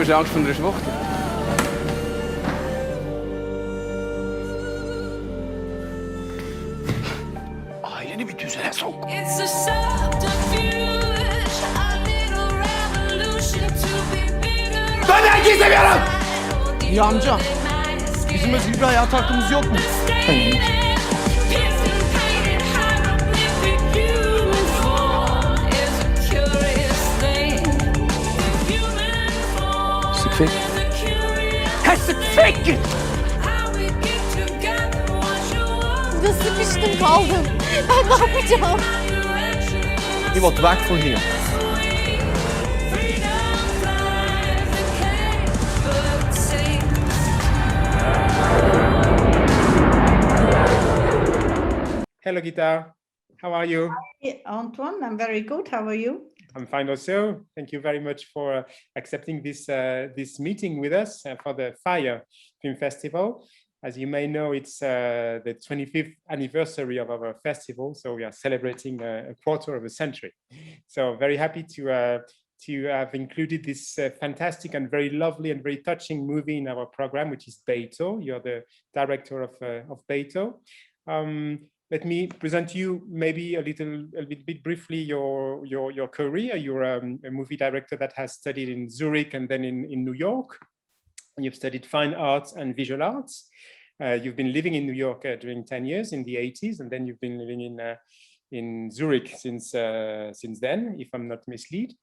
hast du Angst vor einer Schwuchtel? Ah, ich bin du sehr so. Dönün istemiyorum! Ya amca, bizim Özgür ayağa taktığımız yok mu? Sıkfik. Sıkfik! Burada sıkıştım kaldım. Ben ne yapacağım? Ich will weg von hier. Hello, GITTA. How are you? Hi, Antoine, I'm very good. How are you? I'm fine also. Thank you very much for accepting this meeting with us for the Fire Film Festival. As you may know, it's the 25th anniversary of our festival, so we are celebrating a quarter of a century. So very happy to have included this fantastic and very lovely and very touching movie in our program, which is Beyto. You're the director of Beyto. Let me present you maybe a bit briefly your career. You're a movie director that has studied in Zurich and then in New York. You've studied fine arts and visual arts. You've been living in New York during 10 years in the 80s, and then you've been living in Zurich since then, if I'm not misled.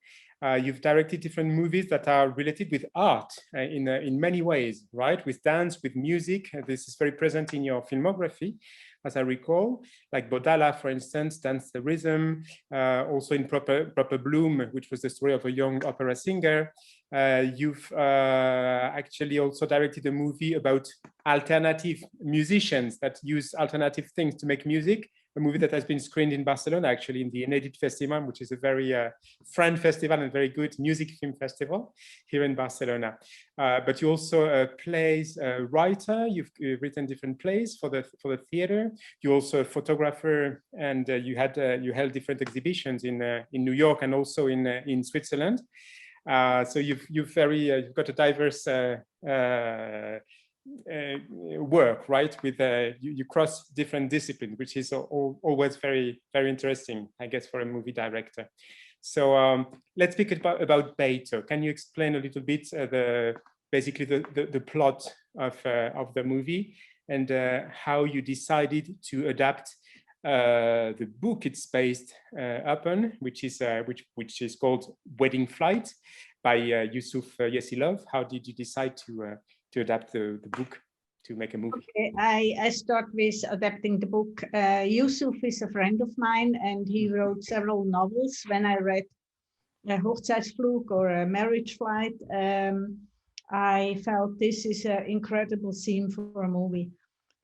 You've directed different movies that are related with art in many ways, right? With dance, with music. This is very present in your filmography, as I recall, like Bodala, for instance, Dance the Rhythm, also in Proper Bloom, which was the story of a young opera singer. You've actually also directed a movie about alternative musicians that use alternative things to make music, a movie that has been screened in Barcelona, actually, in the Inedit Festival, which is a very friend festival and very good music film festival here in Barcelona. But you also a plays writer. You've written different plays for the theater. You're also a photographer, and you held different exhibitions in New York and also in Switzerland. So you've got a diverse work, right? With you cross different disciplines, which is always very, very interesting, I guess, for a movie director. So let's speak about Beyto. Can you explain a little bit basically the plot of the movie and how you decided to adapt the book it's based upon, which is called Wedding Flight by Yusuf Yesilov? How did you decide to adapt the book to make a movie? Okay, I start with adapting the book. Yusuf is a friend of mine, and he wrote several novels. When I read a Hochzeitsflug or a Marriage Flight, I felt this is an incredible scene for a movie.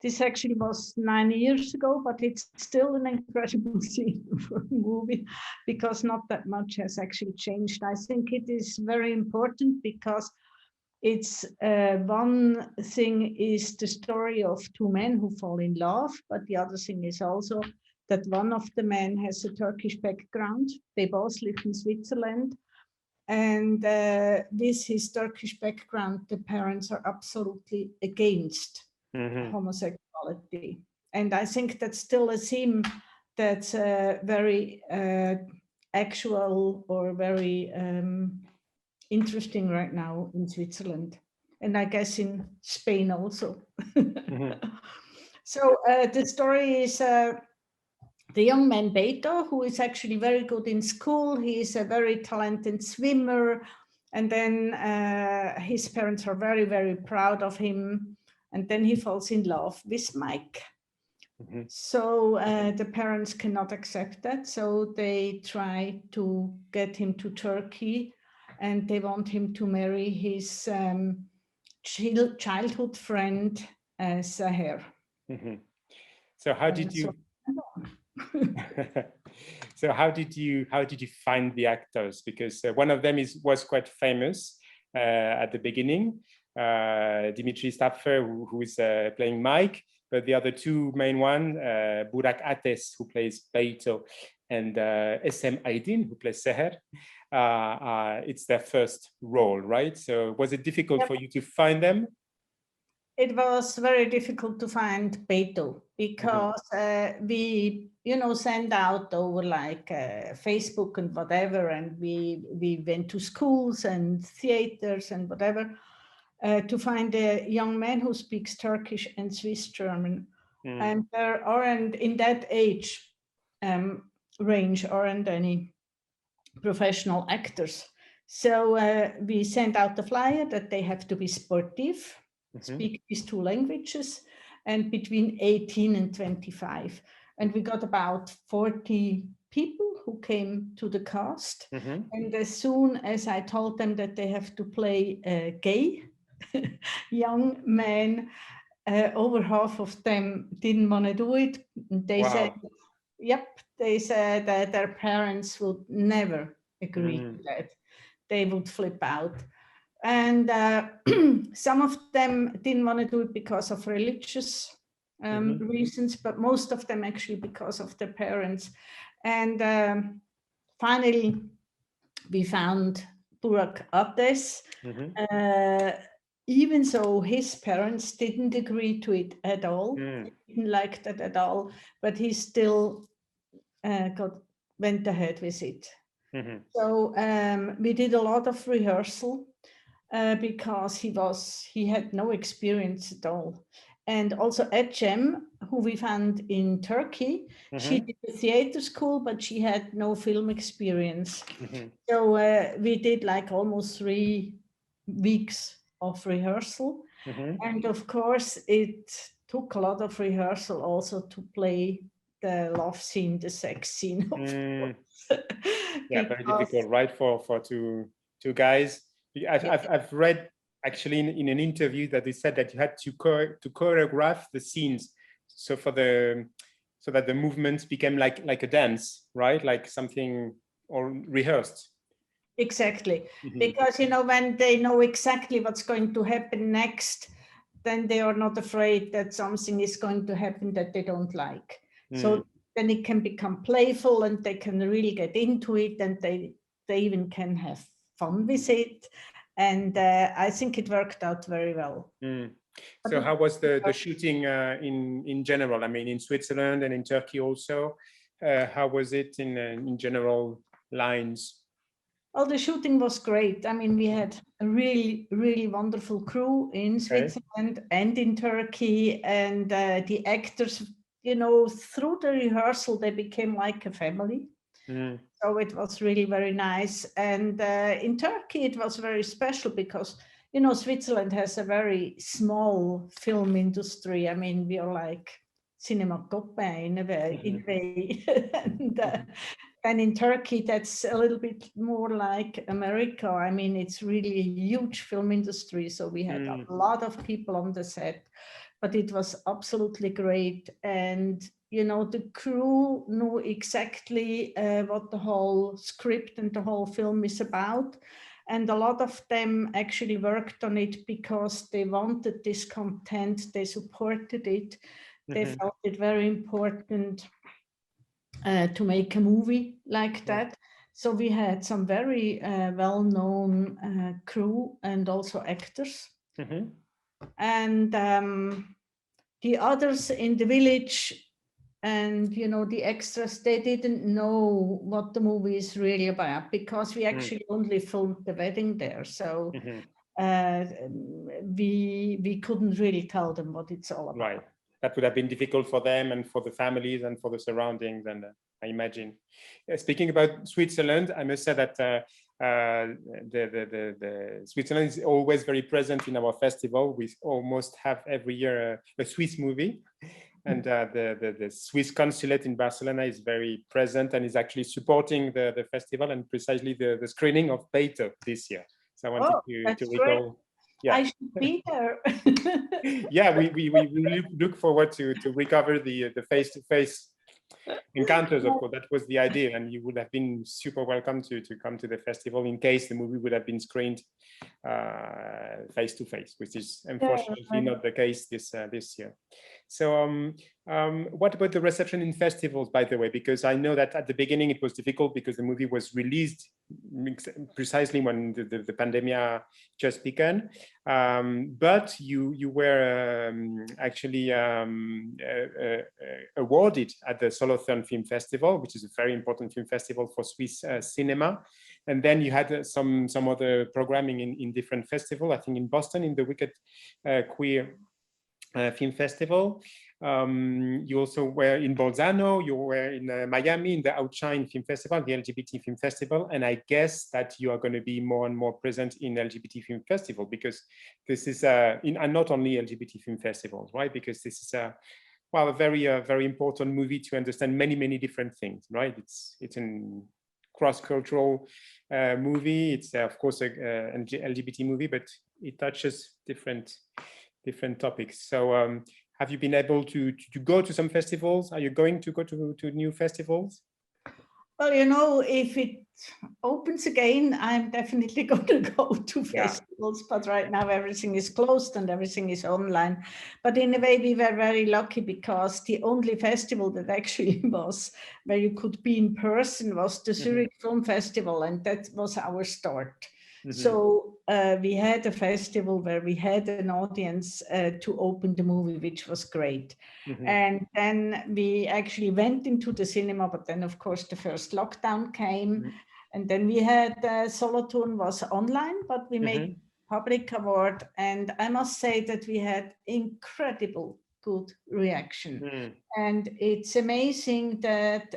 This actually was 9 years ago, but it's still an incredible scene for a movie because not that much has actually changed. I think it is very important because it's one thing is the story of two men who fall in love, but the other thing is also that one of the men has a Turkish background. They both live in Switzerland. And with his Turkish background, the parents are absolutely against homosexuality. And I think that's still a theme that's very actual or very interesting right now in Switzerland. And I guess in Spain also. So the story is the young man Beyto, who is actually very good in school. He is a very talented swimmer. And then his parents are very, very proud of him. And then he falls in love with Mike. So the parents cannot accept that. So they try to get him to Turkey, and they want him to marry his childhood friend, Saher. So how did you... So how did you find the actors? Because one of them was quite famous at the beginning, Dimitri Stapfer, who is playing Mike, but the other two main one, Burak Ates, who plays Beyto, and SM Aydin, who plays Seher. It's their first role, right? So was it difficult for you to find them? It was very difficult to find Beyto because we, send out over like Facebook and whatever, and we went to schools and theaters and whatever to find a young man who speaks Turkish and Swiss German. And there aren't, in that age range, aren't any professional actors. So we sent out the flyer that they have to be sportive, speak these two languages, and between 18 and 25. And we got about 40 people who came to the cast. And as soon as I told them that they have to play a gay young man, over half of them didn't want to do it. They said, yep, they said that their parents would never agree to that. They would flip out. And some of them didn't want to do it because of religious reasons, but most of them actually because of their parents. And finally, we found Burak Abdes. Even so, his parents didn't agree to it at all. They didn't like that at all, but he still went ahead with it. So we did a lot of rehearsal because he had no experience at all. And also Ecem, who we found in Turkey, she did a theater school, but she had no film experience. So we did like almost 3 weeks of rehearsal. And of course, it took a lot of rehearsal also to play the love scene, the sex scene. Yeah, very difficult, right? For two guys. I've read actually in an interview that they said that you had to choreograph the scenes, so that the movements became like a dance, right? Like something or rehearsed. Exactly, because when they know exactly what's going to happen next, then they are not afraid that something is going to happen that they don't like. So then it can become playful, and they can really get into it, and they even can have fun with it. And I think it worked out very well. So how was the shooting in general? I mean, in Switzerland and in Turkey also. How was it in general lines? Well, the shooting was great. I mean, we had a really, really wonderful crew in Switzerland and in Turkey, and the actors, through the rehearsal, they became like a family. So it was really very nice. And in Turkey, it was very special because, Switzerland has a very small film industry. I mean, we are like cinema copain in a way. And in Turkey, that's a little bit more like America. I mean, it's really a huge film industry. So we had a lot of people on the set, but it was absolutely great. And, the crew knew exactly what the whole script and the whole film is about. And a lot of them actually worked on it because they wanted this content, they supported it. They felt it very important to make a movie like that. So we had some very well-known crew and also actors. And the others in the village and, the extras, they didn't know what the movie is really about because we actually only filmed the wedding there. So we couldn't really tell them what it's all about. Right. That would have been difficult for them and for the families and for the surroundings, and I imagine. Speaking about Switzerland, I must say that the Switzerland is always very present in our festival. We almost have every year a Swiss movie, and the Swiss consulate in Barcelona is very present and is actually supporting the festival and precisely the screening of Beyto this year. So I wanted to recall. Yeah. I should be there. Yeah, we really look forward to recover the face-to-face encounters, of course. That was the idea, and you would have been super welcome to come to the festival in case the movie would have been screened face to face, which is unfortunately not the case this year. So what about the reception in festivals, by the way? Because I know that at the beginning it was difficult because the movie was released precisely when the pandemic just began. But you were actually awarded at the Solothurn Film Festival, which is a very important film festival for Swiss cinema. And then you had some other programming in different festivals, I think in Boston, in the Wicked Queer Film Festival. You also were in Bolzano, you were in Miami in the Outshine Film Festival, the LGBT Film Festival, and I guess that you are going to be more and more present in LGBT Film Festival, because this is and not only LGBT Film Festivals, right? Because this is a very important movie to understand many different things, right? It's a cross-cultural movie. It's of course an LGBT movie, but it touches different topics. So have you been able to go to some festivals? Are you going to go to new festivals? Well, you know, if it opens again, I'm definitely going to go to festivals, but right now everything is closed and everything is online. But in a way, we were very lucky because the only festival that actually was where you could be in person was the Zurich Film Festival, and that was our start. So we had a festival where we had an audience to open the movie, which was great. And then we actually went into the cinema, but then of course the first lockdown came. And then we had Solothurn was online, but we made public award. And I must say that we had incredible good reaction. And it's amazing that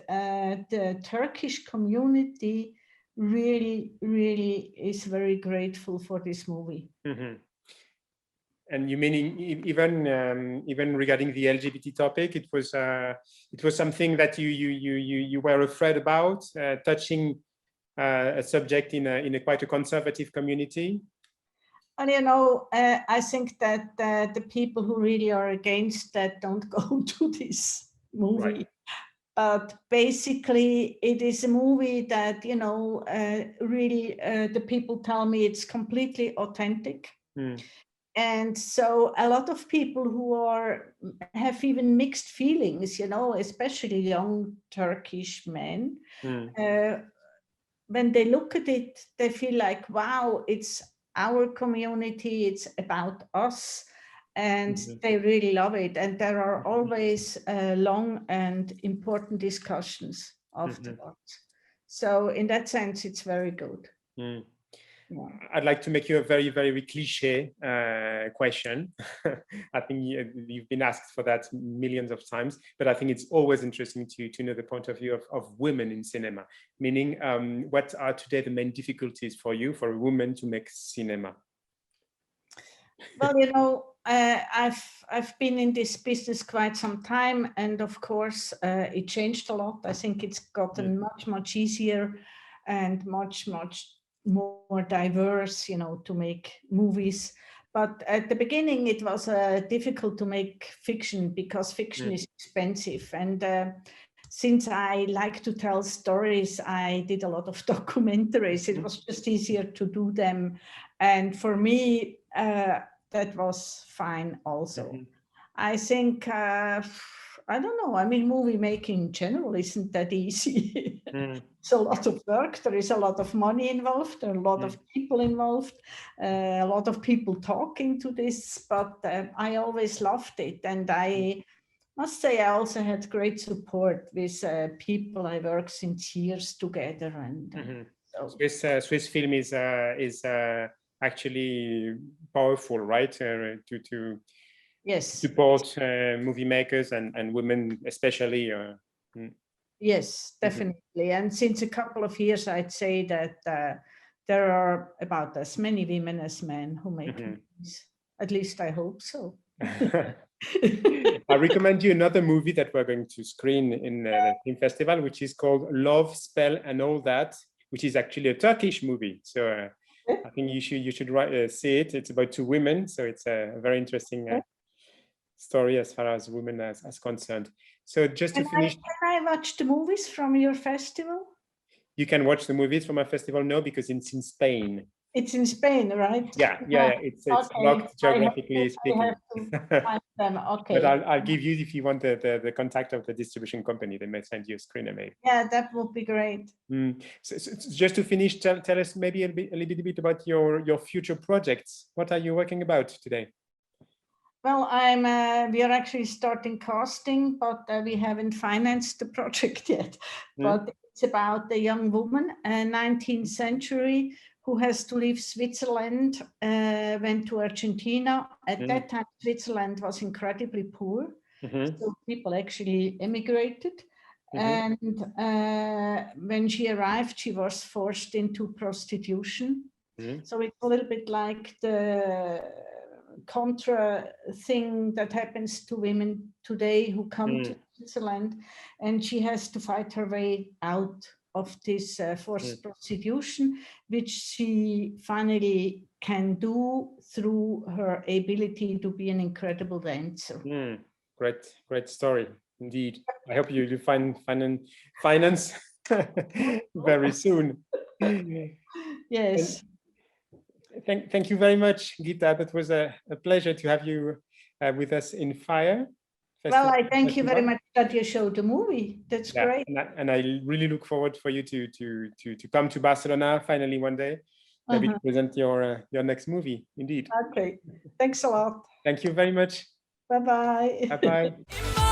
the Turkish community really is very grateful for this movie. And you meaning even regarding the LGBT topic, it was something that you were afraid about, touching a subject in a quite a conservative community? And you know, I think that the people who really are against that don't go to this movie. Right. But basically, it is a movie that, you know, really the people tell me it's completely authentic. And so a lot of people who have even mixed feelings, you know, especially young Turkish men, when they look at it, they feel like, wow, it's our community, it's about us. And they really love it. And there are always long and important discussions afterwards. So in that sense, it's very good. Yeah. I'd like to make you a very cliche question. I think you've been asked for that millions of times, but I think it's always interesting to know the point of view of women in cinema. Meaning, what are today the main difficulties for you, for a woman to make cinema? Well, you know, I've been in this business quite some time, and of course, it changed a lot. I think it's gotten much easier and much more diverse, you know, to make movies. But at the beginning, it was difficult to make fiction because fiction is expensive. And since I like to tell stories, I did a lot of documentaries. It was just easier to do them. And for me, that was fine also. I think, I don't know, I mean, movie making in general isn't that easy. It's a lot of work, there is a lot of money involved, there are a lot of people involved, a lot of people talking to this, but I always loved it. And I must say I also had great support with people I worked since years together. And so Swiss film is actually powerful, right? To support movie makers and women especially. Yes, definitely. And since a couple of years, I'd say that there are about as many women as men who make movies. At least I hope so. I recommend you another movie that we're going to screen in the film festival, which is called Love, Spell and All That, which is actually a Turkish movie. So I think you should see it. It's about two women, so it's a very interesting story as far as women as concerned. So just to finish, Can I watch the movies from your festival? you can watch the movies from our festival now because it's in Spain. It's in Spain, right? Yeah. It's Okay. blocked geographically speaking. I have to find them. Okay. But I'll give you, if you want, the contact of the distribution company. They may send you a screener maybe. Yeah, that would be great. So just to finish, tell us maybe a little bit about your future projects. What are you working about today? Well, we are actually starting casting, but we haven't financed the project yet. But it's about a young woman, 19th century, who has to leave Switzerland, went to Argentina. At that time, Switzerland was incredibly poor. So people actually emigrated. And when she arrived, she was forced into prostitution. So it's a little bit like the contra thing that happens to women today who come to Switzerland, and she has to fight her way out of this forced prostitution, which she finally can do through her ability to be an incredible dancer. Great story indeed. I hope you find finance very soon. Yes. Thank you very much, GITTA. It was a pleasure to have you with us in FIRE. Well, I thank you very much that you showed the movie. That's great. And I really look forward for you to come to Barcelona finally one day, maybe to present your next movie. Indeed. Okay. Thanks a lot. Thank you very much. Bye-bye. Bye-bye.